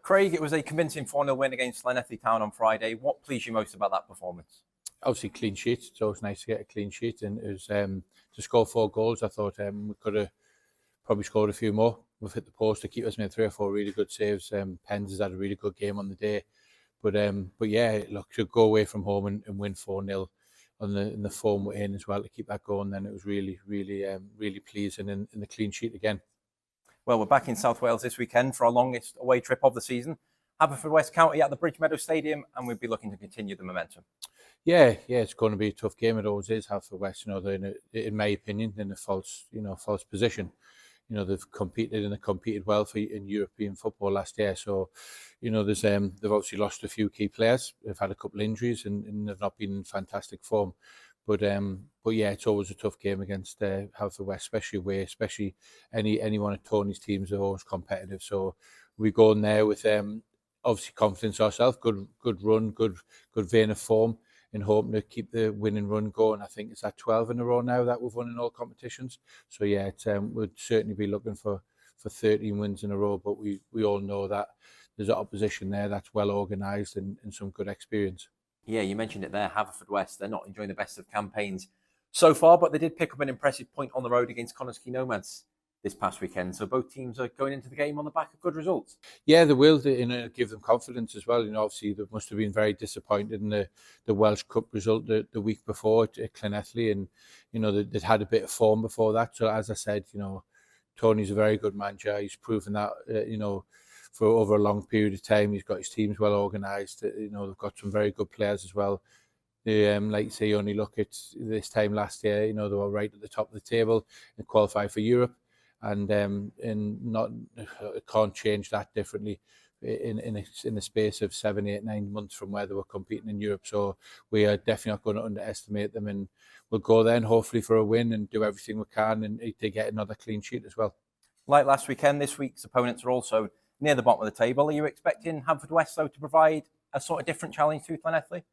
Craig, it was a convincing 4-0 win against Llanelli Town on Friday. What pleased you most about that performance? Obviously, clean sheet. It's always nice to get a clean sheet, and it was to score 4 goals. I thought we could have probably scored a few more. We've hit the post. The keeper's made 3 or 4 really good saves. Pens has had a really good game on the day, but yeah, look, to go away from home and win 4-0 in the form we're in as well, to keep that going, then it was really pleasing in the clean sheet again. Well, we're back in South Wales this weekend for our longest away trip of the season. Haverfordwest County at the Bridgemeadow Stadium, and we'll be looking to continue the momentum. Yeah, it's going to be a tough game. It always is. Haverfordwest, they're in my opinion, in a false position. They've competed well in European football last year. So, they've obviously lost a few key players. They've had a couple of injuries and they've not been in fantastic form. But yeah, it's always a tough game against Haverfordwest, especially any one of Tony's teams are always competitive. So we go in there with obviously confidence ourselves, good run, good vein of form, and hoping to keep the winning run going. I think it's at 12 in a row now that we've won in all competitions. So yeah, we'd certainly be looking for 13 wins in a row. But we all know that there's an opposition there that's well organised and some good experience. Yeah, you mentioned it there, Haverfordwest. They're not enjoying the best of campaigns so far, but they did pick up an impressive point on the road against Connah's Nomads this past weekend. So both teams are going into the game on the back of good results. Yeah, they will. Give them confidence as well. Obviously they must have been very disappointed in the Welsh Cup result the week before at Llanelli, and they'd had a bit of form before that. So as I said, Tony's a very good manager. He's proven that for over a long period of time. He's got his teams well organised. They've got some very good players as well. Like you say, you only look at this time last year, they were right at the top of the table and qualified for Europe. And not can't change that differently in the space of 7, 8, 9 months from where they were competing in Europe. So we are definitely not going to underestimate them, and we'll go there and hopefully for a win and do everything we can and to get another clean sheet as well. Like last weekend, this week's opponents are also near the bottom of the table. Are you expecting Haverfordwest though to provide a sort of different challenge to Llanelli?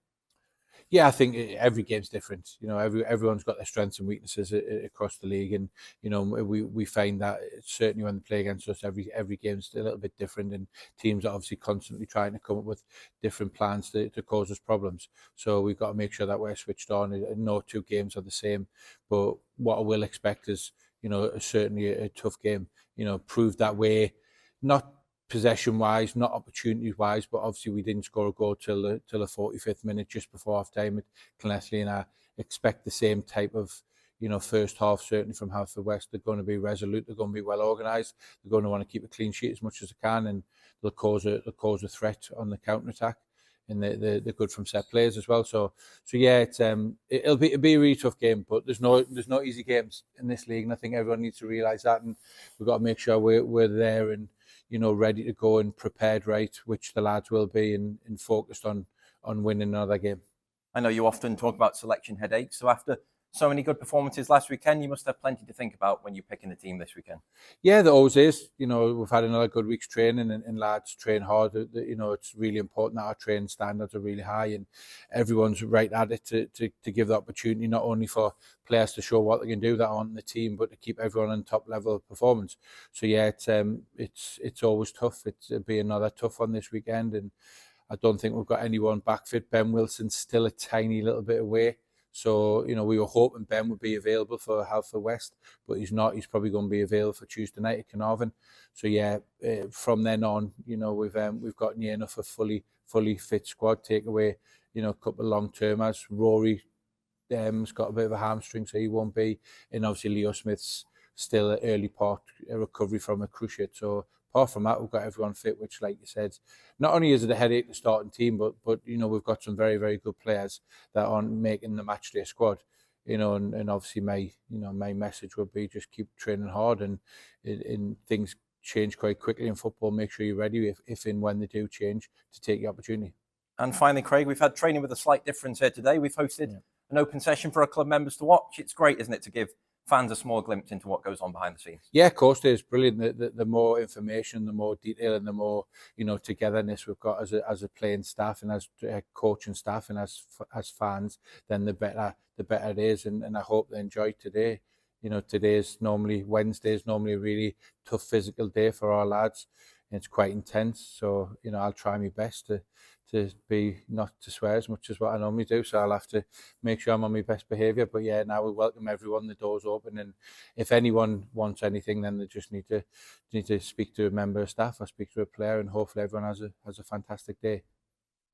Yeah, I think every game's different. Everyone's got their strengths and weaknesses across the league, and we find that certainly when they play against us, every game's a little bit different, and teams are obviously constantly trying to come up with different plans to cause us problems. So we've got to make sure that we're switched on. No 2 games are the same, but what I will expect is certainly a tough game. Prove that way, not possession-wise, not opportunity-wise, but obviously we didn't score a goal till the 45th minute just before half-time at Llanelli, and I expect the same type of first half certainly from Haverfordwest. They're going to be resolute, they're going to be well organised, they're going to want to keep a clean sheet as much as they can, and they'll cause a threat on the counter-attack, and they're good from set players as well. So yeah, it'll be a really tough game, but there's no easy games in this league, and I think everyone needs to realise that, and we've got to make sure we're there and ready to go and prepared right, which the lads will be, and focused on winning another game. I know you often talk about selection headaches, so after so many good performances last weekend, you must have plenty to think about when you're picking the team this weekend. Yeah, there always is. We've had another good week's training, and lads train hard. It's really important that our training standards are really high, and everyone's right at it to give the opportunity not only for players to show what they can do that aren't in the team, but to keep everyone on top level of performance. So yeah, it's always tough. It'll be another tough one this weekend, and I don't think we've got anyone back fit. Ben Wilson's still a tiny little bit away. So, we were hoping Ben would be available for Haverfordwest, but he's not. He's probably going to be available for Tuesday night at Carnarvon. So, yeah, from then on, we've got near enough a fully fit squad. Take away, a couple of long-termers. Rory has got a bit of a hamstring, so he won't be. And obviously, Leo Smith's still an early part recovery from a cruciate. So, apart from that, we've got everyone fit, which, like you said, not only is it a headache to starting team, but we've got some very, very good players that aren't making the matchday squad. And obviously my message would be just keep training hard, and things change quite quickly in football. Make sure you're ready if and when they do change to take the opportunity. And finally, Craig, we've had training with a slight difference here today. We've hosted an open session for our club members to watch. It's great, isn't it, to give fans a small glimpse into what goes on behind the scenes? Yeah, of course it is. Brilliant. The more information, the more detail, and the more togetherness we've got as a playing staff and as coaching staff and as fans, then the better it is. And I hope they enjoy today. Wednesday's normally a really tough physical day for our lads. it's quite intense. So, you know, I'll try my best to be not to swear as much as what I normally do. So I'll have to make sure I'm on my best behaviour. But yeah, now we welcome everyone. The door's open, and if anyone wants anything, then they just need to speak to a member of staff or speak to a player, and hopefully everyone has a fantastic day.